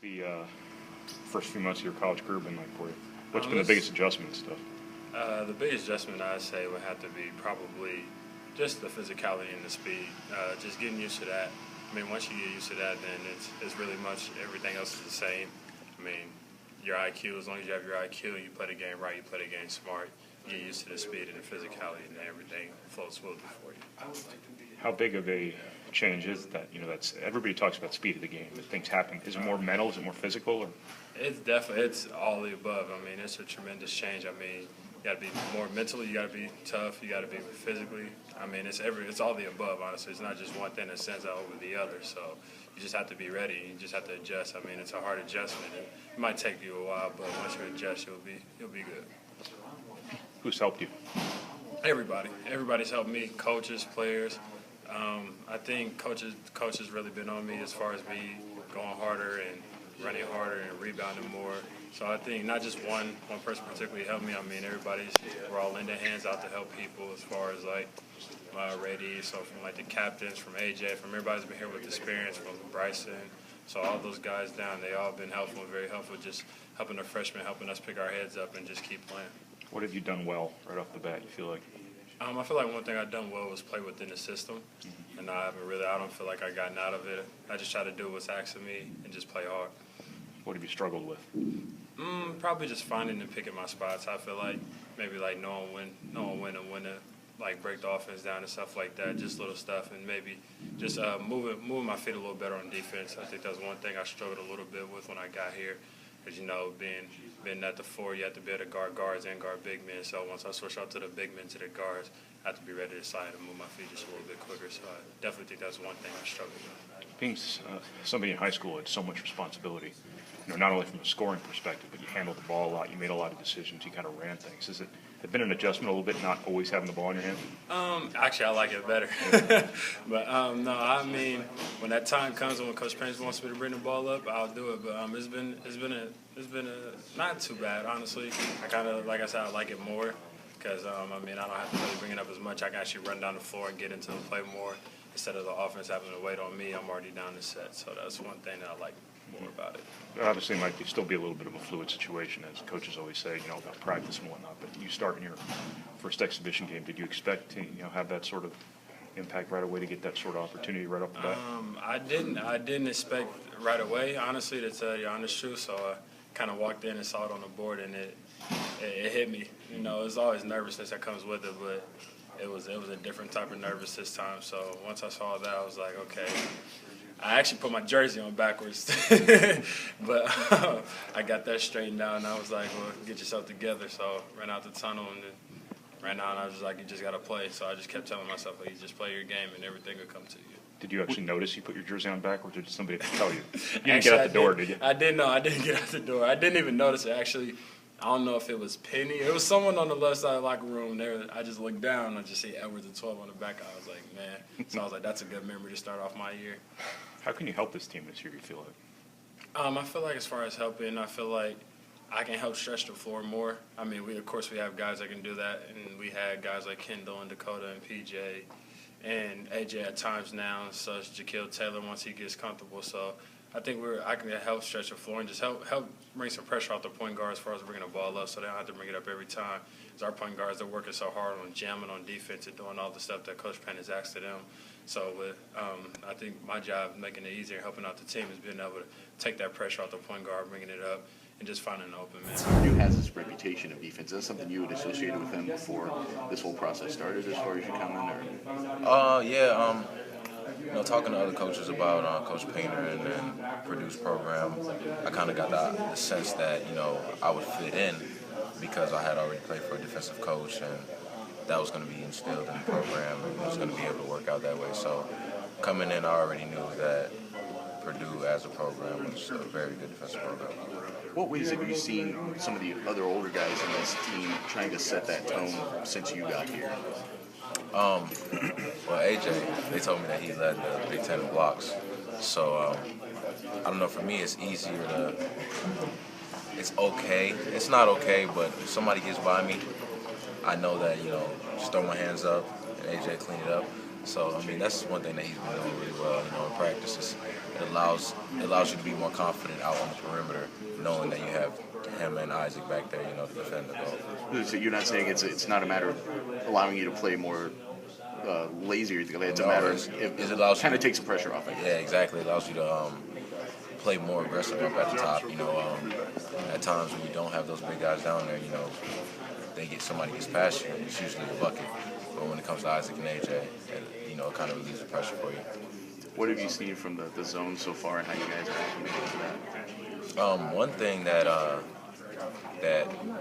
the first few months of your college career been like for you? What's been the biggest adjustment and stuff? The biggest adjustment I'd say would have to be probably just the physicality and the speed. Just getting used to that. I mean, once you get used to that, then it's really much everything else is the same. I mean, your IQ, as long as you have your IQ and you play the game right, you play the game smart, you get used to the speed and the physicality, and everything flows smoothly for you. How big of a change is that? You know, that's everybody talks about speed of the game, but things happen. Is it more mental? Is it more physical? Or? It's all the above. I mean, it's a tremendous change. I mean, you got to be more mentally, you got to be tough, you got to be physically. I mean, it's all the above, honestly. It's not just one thing that stands out over the other. So you just have to be ready. You just have to adjust. I mean, it's a hard adjustment. It might take you a while, but once you adjust, you'll be good. Who's helped you? Everybody. Everybody's helped me. Coaches, players. I think coaches really been on me as far as me going harder and running harder and rebounding more. So I think not just one person particularly helped me. I mean, we're all lending hands out to help people as far as like Rady, so from like the captains, from AJ, from everybody's been here with experience, from Bryson. So all those guys down, they all been helpful, very helpful, just helping the freshmen, helping us pick our heads up and just keep playing. What have you done well right off the bat, you feel like? I feel like one thing I've done well was play within the system, and I don't feel like I've gotten out of it. I just try to do what's asked of me and just play hard. What have you struggled with? Probably just finding and picking my spots. I feel like maybe like knowing when and when to like break the offense down and stuff like that, just little stuff, and maybe just moving my feet a little better on defense. I think that's one thing I struggled a little bit with when I got here. Because, you know, being at the four, you have to be able to guard guards and guard big men. So once I switch out to the big men to the guards, I have to be ready to slide and move my feet just a little bit quicker. So I definitely think that's one thing I struggled with. Being somebody in high school had so much responsibility, you know, not only from a scoring perspective, but you handled the ball a lot, you made a lot of decisions, you kind of ran things. Has it been an adjustment a little bit, not always having the ball in your hand? Actually, I like it better. But no, I mean, when that time comes when Coach Payne wants me to bring the ball up, I'll do it. But it's been not too bad, honestly. I kind of, like I said, I like it more because I mean, I don't have to really bring it up as much. I can actually run down the floor and get into the play more instead of the offense having to wait on me. I'm already down the set, so that's one thing that I like more about it. Obviously, it might still be a little bit of a fluid situation, as coaches always say, you know, about practice and whatnot. But you start in your first exhibition game. Did you expect to, you know, have that sort of impact right away to get that sort of opportunity right off the bat? I didn't expect right away, honestly, to tell you the honest truth. So I kind of walked in and saw it on the board, and it hit me. You know, there's always nervousness that comes with it, but it was a different type of nervous this time. So once I saw that, I was like, okay. I actually put my jersey on backwards, but I got that straightened out, and I was like, well, get yourself together. So ran out the tunnel, and then ran out, and I was just like, you just got to play. So I just kept telling myself, hey, you just play your game, and everything will come to you. Did you actually notice you put your jersey on backwards, or did somebody tell you? You didn't get out the door, did you? I didn't know. I didn't get out the door. I didn't even notice it, actually. I don't know if it was Penny. It was someone on the left side of the locker room there. I just looked down and I just see Edwards and 12 on the back. I was like, man. So I was like, that's a good memory to start off my year. How can you help this team this year, you feel like? I feel like as far as helping, I feel like I can help stretch the floor more. I mean, we have guys that can do that. And we had guys like Kendall and Dakota and PJ and AJ at times now, and such Jaquil Taylor once he gets comfortable. So I think I can help stretch the floor and just help bring some pressure off the point guard as far as bringing the ball up so they don't have to bring it up every time. Because our point guards, they're working so hard on jamming on defense and doing all the stuff that Coach Penn has asked of them. So I think my job making it easier, helping out the team, is being able to take that pressure off the point guard, bringing it up, and just finding an open man. Purdue has this reputation of defense. Is that something you had associated with them before this whole process started as far as you come in? Yeah. You know, talking to other coaches about Coach Painter and Purdue's program, I kind of got the sense that, you know, I would fit in because I had already played for a defensive coach, and that was going to be instilled in the program, and it was going to be able to work out that way. So coming in, I already knew that Purdue as a program was a very good defensive program. What ways have you seen some of the other older guys in this team trying to set that tone since you got here? Well, AJ, they told me that he led the Big Ten in blocks. So, I don't know, for me it's easier to, it's okay. It's not okay, but if somebody gets by me, I know that, you know, just throw my hands up and AJ clean it up. So, I mean, that's one thing that he's been doing really well, you know, in practice. it allows you to be more confident out on the perimeter, knowing that you have him and Isaac back there, you know, to defend the goal. So you're not saying it's not a matter of allowing you to play more lazier. It's a No, matter it's- of it allows kind you of takes some pressure off. I guess. Yeah, exactly. It allows you to play more aggressive up at the top. You know, at times when you don't have those big guys down there, you know, somebody gets past you, it's usually a bucket. But when it comes to Isaac and AJ, you know, it kind of relieves the pressure for you. What have you seen from the zone so far, and how you guys are acclimating to that? One thing that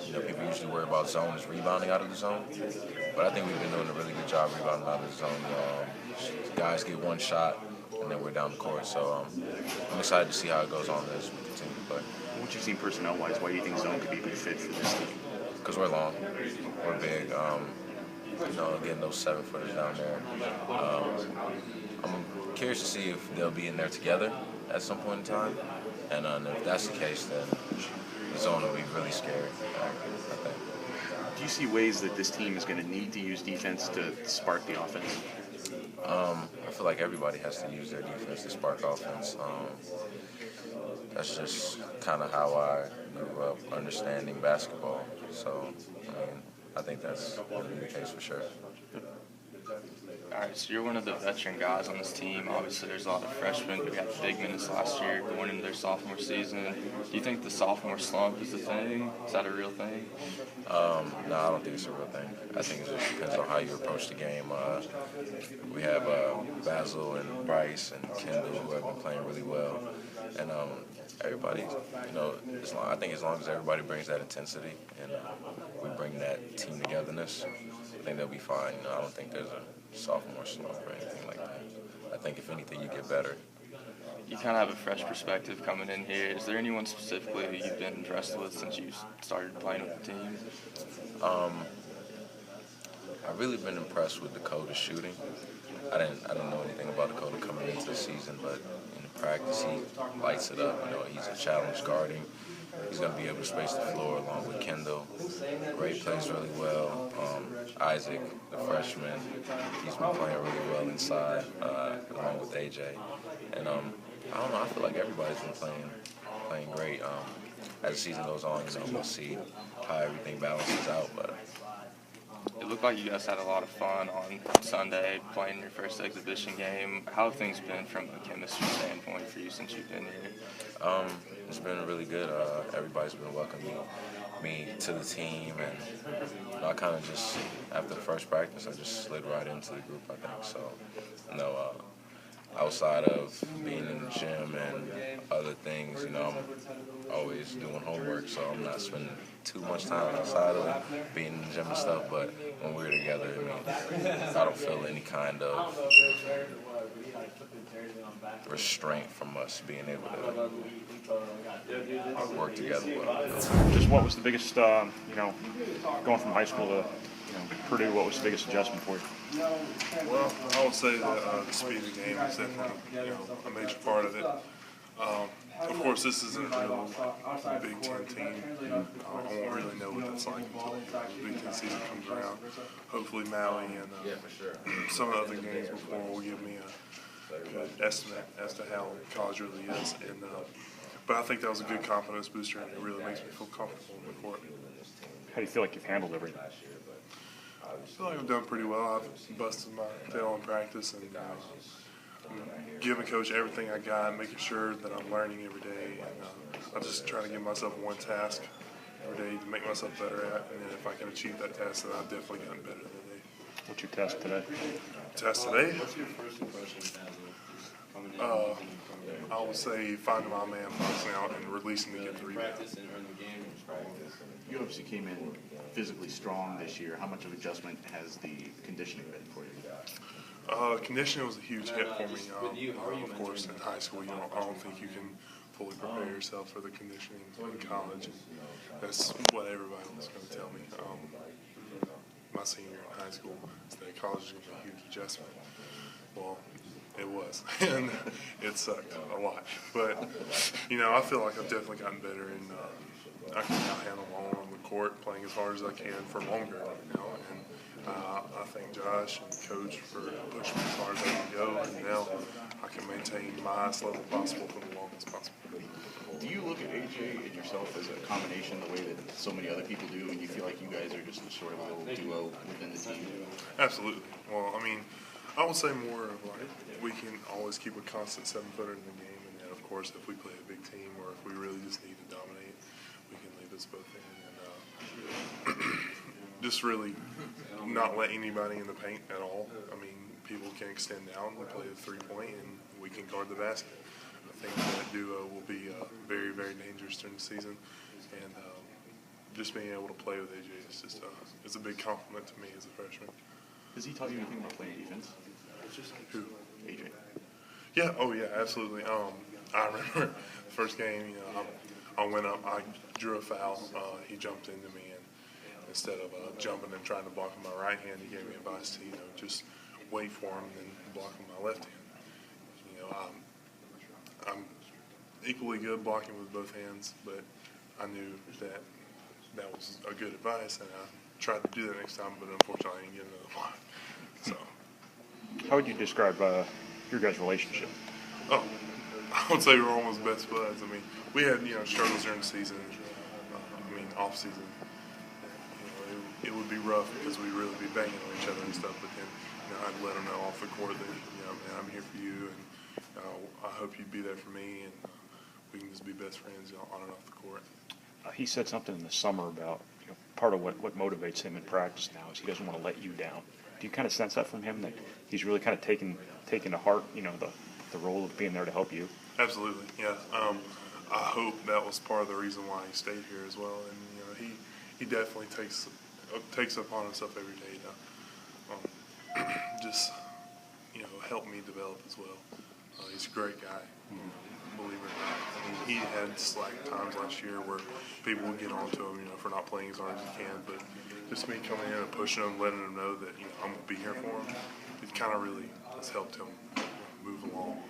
you know people usually worry about zone is rebounding out of the zone, but I think we've been doing a really good job rebounding out of the zone. Guys get one shot, and then we're down the court. So I'm excited to see how it goes on as we continue to play. What you've seen personnel-wise, why do you think zone could be a good fit for this team? Because we're long, we're big. You know, getting those 7-footers down there. I'm curious to see if they'll be in there together at some point in time, and if that's the case, then the zone will be really scary. I think. Do you see ways that this team is going to need to use defense to spark the offense? I feel like everybody has to use their defense to spark offense. That's just kind of how I grew up understanding basketball. So, I mean, I think that's going to be the case for sure. All right, so you're one of the veteran guys on this team. Obviously, there's a lot of freshmen who got big minutes last year going into their sophomore season. Do you think the sophomore slump is a thing? Is that a real thing? No, I don't think it's a real thing. I think it just depends on how you approach the game. We have Basil and Bryce and Kendall who have been playing really well. And everybody, you know, I think as long as everybody brings that intensity and we bring that team togetherness, I think they'll be fine. You know, I don't think there's a sophomore slump or anything like that. I think if anything, you get better. You kind of have a fresh perspective coming in here. Is there anyone specifically who you've been impressed with since you started playing with the team? I've really been impressed with Dakota's shooting. I didn't know anything about Dakota coming into the season, but in practice he lights it up. You know, he's a challenge guarding. He's going to be able to space the floor along with Kendall. Gray plays really well. Isaac, the freshman, he's been playing really well inside along with AJ. And I don't know, I feel like everybody's been playing great. As the season goes on, you know, we'll see how everything balances out. But It looked like you guys had a lot of fun on Sunday playing your first exhibition game. How have things been from a chemistry standpoint for you since you've been here? It's been really good. Everybody's been welcoming me to the team, and you know, I kind of just, after the first practice, I just slid right into the group, I think. So, you know, outside of being in the gym and other things, you know, I'm always doing homework, so I'm not spending too much time outside of being in the gym and stuff. But when we're together, I mean, I don't feel any kind of restraint from us being able to work together well. Just what was the biggest, you know, going from high school to, you know, Purdue, what was the biggest adjustment for you? Well, I would say that the speed of the game is definitely, you know, a major part of it. Of course, this isn't a real Big Ten team. I won't really know what that's like until the Big Ten season comes around. Hopefully, Maui and some of the other games before will give me a good estimate as to how college really is. And but I think that was a good confidence booster, and it really makes me feel comfortable in the court. How do you feel like you've handled everything? I feel like I've done pretty well. I've busted my tail in practice and giving coach everything I got, making sure that I'm learning every day. And I just try to give myself one task every day to make myself better at. And then if I can achieve that task, then I've definitely gotten better that day. What's your test today? Test today? I would say finding my man, boxing out, and releasing to get the rebound. You obviously came in physically strong this year. How much of an adjustment has the conditioning been for you? Conditioning was a huge hit for me. Of course, in high school, I don't think you can fully prepare yourself for the conditioning in college. That's what everybody was going to tell me. My senior year in high school, is that college is going to be a huge adjustment. Well, it was, and it sucked a lot. But, you know, I feel like I've definitely gotten better, and I can now handle my own on the court, playing as hard as I can for longer, you know, and I thank Josh and Coach for pushing me as hard as I can go, and now I can maintain my highest level possible for the longest possible. Do you look at AJ and yourself as a combination the way that so many other people do, and you feel like you guys are just a sort of a little duo within the team? Absolutely. Well, I mean, I would say more of like we can always keep a constant 7-footer in the game, and then of course if we play a big team or if we really just need to dominate, we can leave us both in and just really not let anybody in the paint at all. I mean, people can extend down and play the 3-point, and we can guard the basket. I think that duo will be very, very dangerous during the season, and just being able to play with AJ is just it's a big compliment to me as a freshman. Has he taught you anything about playing defense? Who? AJ. Yeah. Oh, yeah. Absolutely. I remember the first game. You know, I went up. I drew a foul. He jumped into me, and instead of jumping and trying to block with my right hand, he gave me advice to just wait for him and then block with my left hand. You know, I'm equally good blocking with both hands, but I knew that was a good advice, and I tried to do that next time, but unfortunately I didn't get another block. So. How would you describe your guys' relationship? Oh, I would say we're almost best buds. I mean, we had struggles during the season. Off season. It would be rough because we'd really be banging on each other and stuff. But then I'd let them know off the court that man, I'm here for you, and I hope you'd be there for me, and we can just be best friends on and off the court. He said something in the summer about part of what motivates him in practice now is he doesn't want to let you down. Do you kind of sense that from him, that he's really kind of taken to heart the role of being there to help you? Absolutely, yeah. I hope that was part of the reason why he stayed here as well, and he definitely takes upon himself every day to just help me develop as well. He's a great guy, believe it or not. I mean, he had slack times last year where people would get on to him, for not playing as hard as he can, but just me coming in and pushing him, letting him know that I'm gonna be here for him, it kind of really has helped him move along,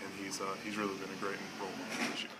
and he's really been a great role model this year.